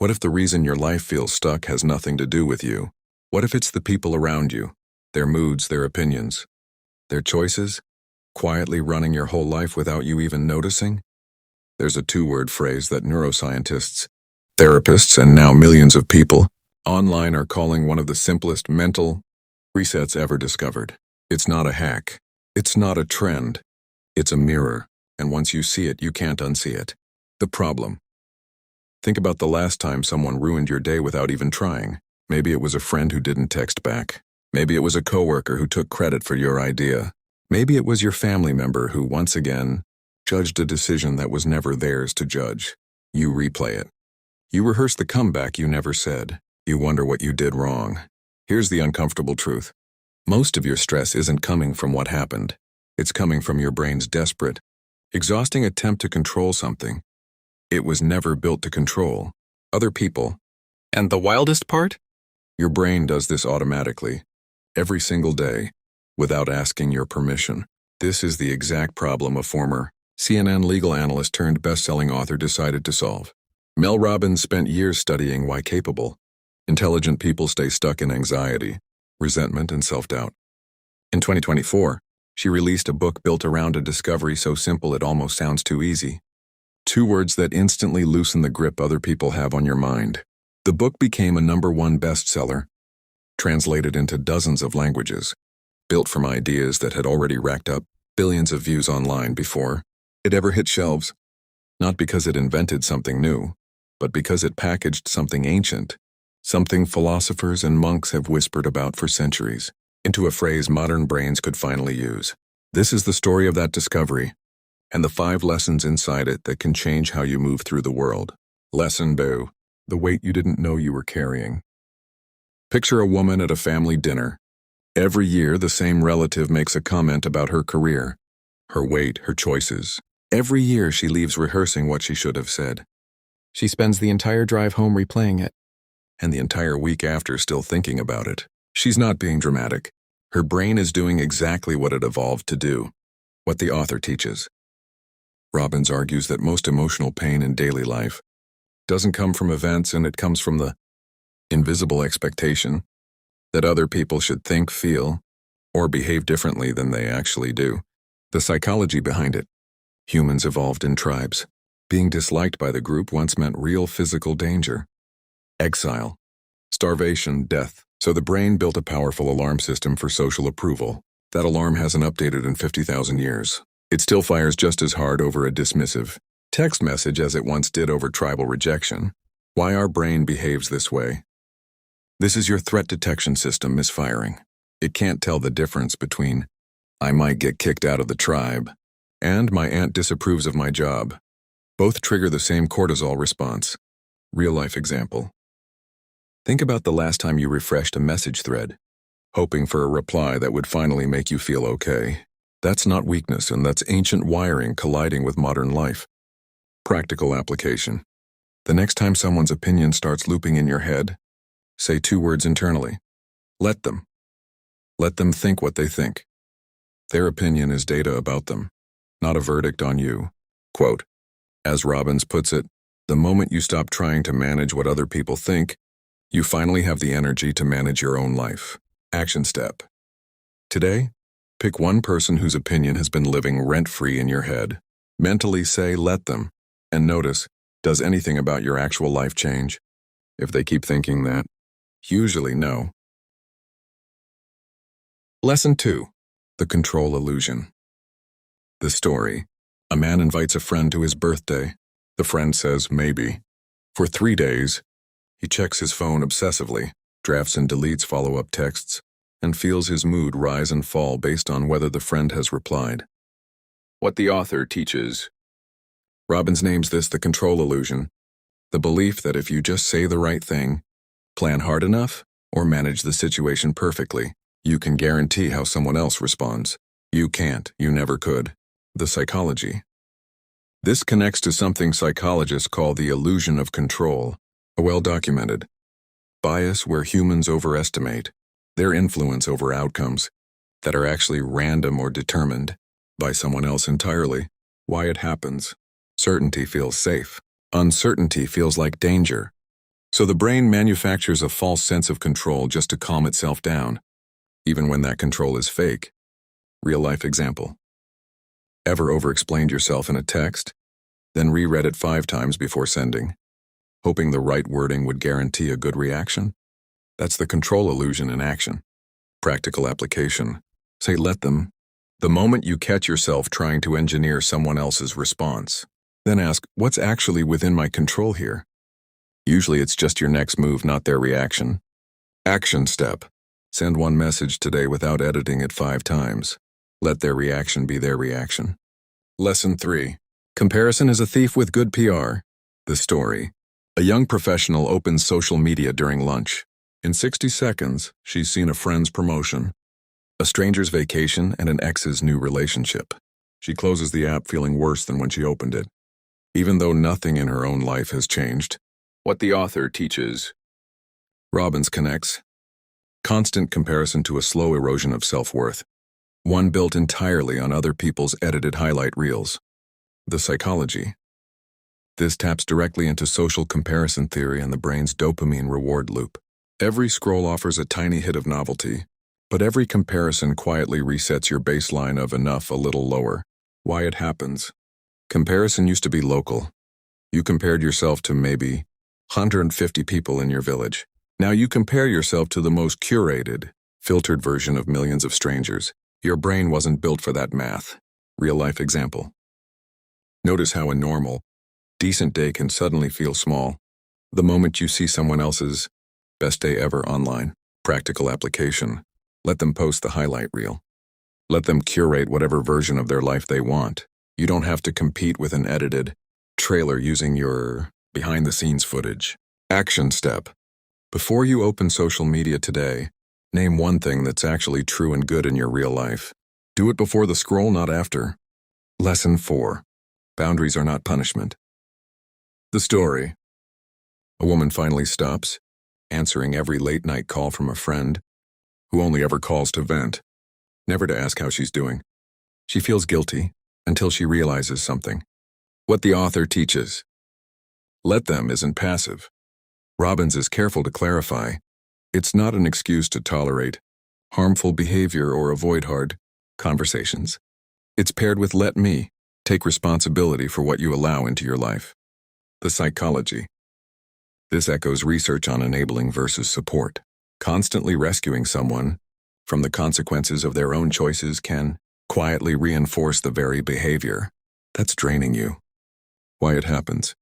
What if the reason your life feels stuck has nothing to do with you? What if it's the people around you, their moods, their opinions, their choices, quietly running your whole life without you even noticing? There's a two-word phrase that neuroscientists, therapists, and now millions of people online are calling one of the simplest mental resets ever discovered. It's not a hack. It's not a trend. It's a mirror, and once you see it, you can't unsee it. The problem. Think about the last time someone ruined your day without even trying. Maybe it was a friend who didn't text back. Maybe it was a coworker who took credit for your idea. Maybe it was your family member who, once again, judged a decision that was never theirs to judge. You replay it. You rehearse the comeback you never said. You wonder what you did wrong. Here's the uncomfortable truth. Most of your stress isn't coming from what happened. It's coming from your brain's desperate, exhausting attempt to control something it was never built to control. Other people. And the wildest part? Your brain does this automatically, every single day, without asking your permission. This is the exact problem a former CNN legal analyst turned best-selling author decided to solve. Mel Robbins spent years studying why capable, intelligent people stay stuck in anxiety, resentment, and self-doubt. In 2024, she released a book built around a discovery so simple it almost sounds too easy. 2 words that instantly loosen the grip other people have on your mind. The book became a #1 bestseller, translated into dozens of languages, built from ideas that had already racked up billions of views online before it ever hit shelves. Not because it invented something new, but because it packaged something ancient, something philosophers and monks have whispered about for centuries, into a phrase modern brains could finally use. This is the story of that discovery, and the 5 lessons inside it that can change how you move through the world. Lesson 2. The weight you didn't know you were carrying. Picture a woman at a family dinner. Every year, the same relative makes a comment about her career, her weight, her choices. Every year, she leaves rehearsing what she should have said. She spends the entire drive home replaying it, and the entire week after still thinking about it. She's not being dramatic. Her brain is doing exactly what it evolved to do, what the author teaches. Robbins argues that most emotional pain in daily life doesn't come from events, and it comes from the invisible expectation that other people should think, feel, or behave differently than they actually do. The psychology behind it. Humans evolved in tribes. Being disliked by the group once meant real physical danger. Exile, starvation, death. So the brain built a powerful alarm system for social approval. That alarm hasn't updated in 50,000 years. It still fires just as hard over a dismissive text message as it once did over tribal rejection. Why our brain behaves this way. This is your threat detection system misfiring. It can't tell the difference between, I might get kicked out of the tribe, and my aunt disapproves of my job. Both trigger the same cortisol response. Real-life example. Think about the last time you refreshed a message thread, hoping for a reply that would finally make you feel okay. That's not weakness, and that's ancient wiring colliding with modern life. Practical application. The next time someone's opinion starts looping in your head, say 2 words internally. Let them. Let them think what they think. Their opinion is data about them, not a verdict on you. Quote, as Robbins puts it, the moment you stop trying to manage what other people think, you finally have the energy to manage your own life. Action step. Today, pick one person whose opinion has been living rent-free in your head. Mentally say, let them, and notice, does anything about your actual life change? If they keep thinking that, usually no. Lesson 2. The control illusion. The story. A man invites a friend to his birthday. The friend says, maybe. For 3 days, he checks his phone obsessively, drafts and deletes follow-up texts, and feels his mood rise and fall based on whether the friend has replied. What the author teaches. Robbins names this the control illusion, the belief that if you just say the right thing, plan hard enough, or manage the situation perfectly, you can guarantee how someone else responds. You can't, you never could. The psychology. This connects to something psychologists call the illusion of control, a well-documented bias where humans overestimate their influence over outcomes that are actually random or determined by someone else entirely. Why it happens. Certainty feels safe. Uncertainty feels like danger. So the brain manufactures a false sense of control just to calm itself down, even when that control is fake. Real-life example. Ever over-explained yourself in a text, then reread it 5 times before sending, hoping the right wording would guarantee a good reaction? That's the control illusion in action. Practical application. Say let them. The moment you catch yourself trying to engineer someone else's response, then ask, what's actually within my control here? Usually it's just your next move, not their reaction. Action step. Send one message today without editing it 5 times. Let their reaction be their reaction. Lesson 3. Comparison is a thief with good PR. The story. A young professional opens social media during lunch. In 60 seconds, she's seen a friend's promotion, a stranger's vacation, and an ex's new relationship. She closes the app feeling worse than when she opened it, even though nothing in her own life has changed. What the author teaches. Robbins connects. Constant comparison to a slow erosion of self-worth, one built entirely on other people's edited highlight reels. The psychology. This taps directly into social comparison theory and the brain's dopamine reward loop. Every scroll offers a tiny hit of novelty, but every comparison quietly resets your baseline of enough a little lower. Why it happens. Comparison used to be local. You compared yourself to maybe 150 people in your village. Now you compare yourself to the most curated, filtered version of millions of strangers. Your brain wasn't built for that math. Real-life example. Notice how a normal, decent day can suddenly feel small the moment you see someone else's best day ever online. Practical application. Let them post the highlight reel. Let them curate whatever version of their life they want. You don't have to compete with an edited trailer using your behind-the-scenes footage. Action step. Before you open social media today, name one thing that's actually true and good in your real life. Do it before the scroll, not after. Lesson 4. Boundaries are not punishment. The story. A woman finally stops, answering every late-night call from a friend who only ever calls to vent, never to ask how she's doing. She feels guilty until she realizes something. What the author teaches. Let them isn't passive. Robbins is careful to clarify. It's not an excuse to tolerate harmful behavior or avoid hard conversations. It's paired with let me take responsibility for what you allow into your life. The psychology. This echoes research on enabling versus support. Constantly rescuing someone from the consequences of their own choices can quietly reinforce the very behavior that's draining you. Why it happens.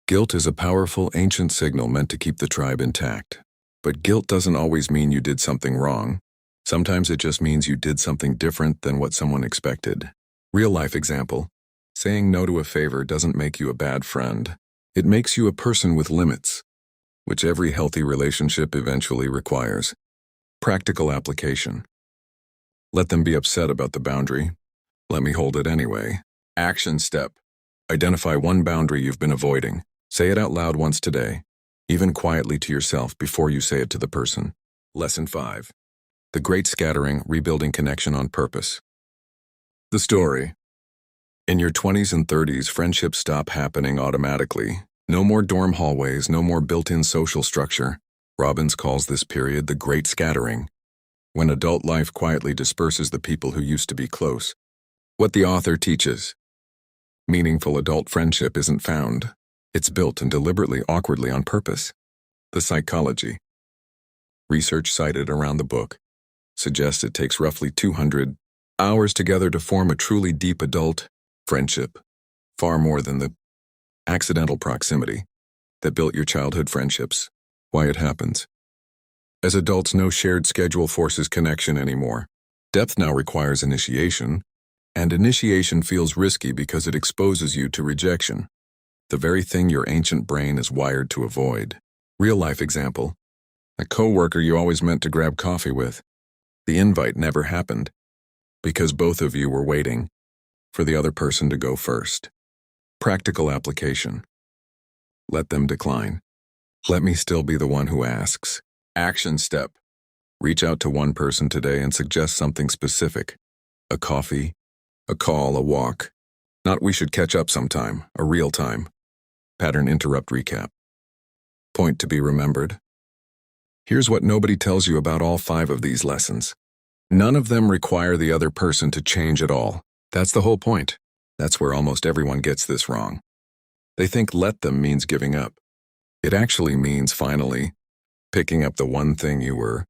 Guilt is a powerful, ancient signal meant to keep the tribe intact. But guilt doesn't always mean you did something wrong. Sometimes it just means you did something different than what someone expected. Real-life example. Saying no to a favor doesn't make you a bad friend. It makes you a person with limits, which every healthy relationship eventually requires. Practical application. Let them be upset about the boundary. Let me hold it anyway. Action step. Identify one boundary you've been avoiding. Say it out loud once today, even quietly to yourself before you say it to the person. Lesson 5. The Great Scattering, Rebuilding Connection on Purpose. The story. In your 20s and 30s, friendships stop happening automatically. No more dorm hallways, no more built-in social structure. Robbins calls this period the Great Scattering, when adult life quietly disperses the people who used to be close. What the author teaches. Meaningful adult friendship isn't found. It's built and deliberately awkwardly on purpose. The psychology. Research cited around the book suggests it takes roughly 200 hours together to form a truly deep adult friendship, far more than the accidental proximity that built your childhood friendships. Why it happens. As adults, no shared schedule forces connection anymore. Depth now requires initiation, and initiation feels risky because it exposes you to rejection, the very thing your ancient brain is wired to avoid. Real-life example. A coworker you always meant to grab coffee with. The invite never happened because both of you were waiting for the other person to go first. Practical application. Let them decline. Let me still be the one who asks. Action step. Reach out to one person today and suggest something specific. A coffee, a call, a walk. Not we should catch up sometime, a real time. Pattern interrupt recap. Point to be remembered. Here's what nobody tells you about all 5 of these lessons. None of them require the other person to change at all. That's the whole point. That's where almost everyone gets this wrong. They think let them means giving up. It actually means finally picking up the one thing you were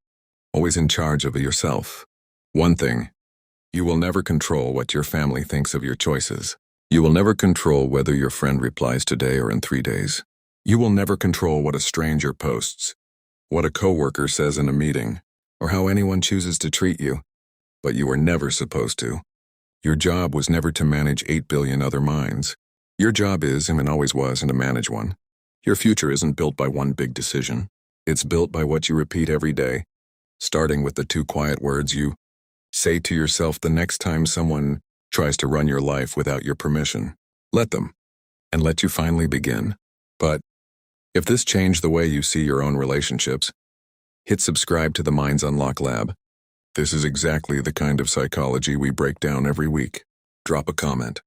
always in charge of yourself. One thing. You will never control what your family thinks of your choices. You will never control whether your friend replies today or in 3 days. You will never control what a stranger posts, what a coworker says in a meeting, or how anyone chooses to treat you. But you were never supposed to. Your job was never to manage 8 billion other minds. Your job is, and always was, and to manage one. Your future isn't built by one big decision. It's built by what you repeat every day, starting with the 2 quiet words you say to yourself the next time someone tries to run your life without your permission. Let them, and let you finally begin. But if this changed the way you see your own relationships, hit subscribe to the Minds Unlock Lab. This is exactly the kind of psychology we break down every week. Drop a comment.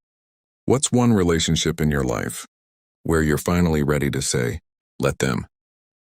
What's one relationship in your life where you're finally ready to say, let them?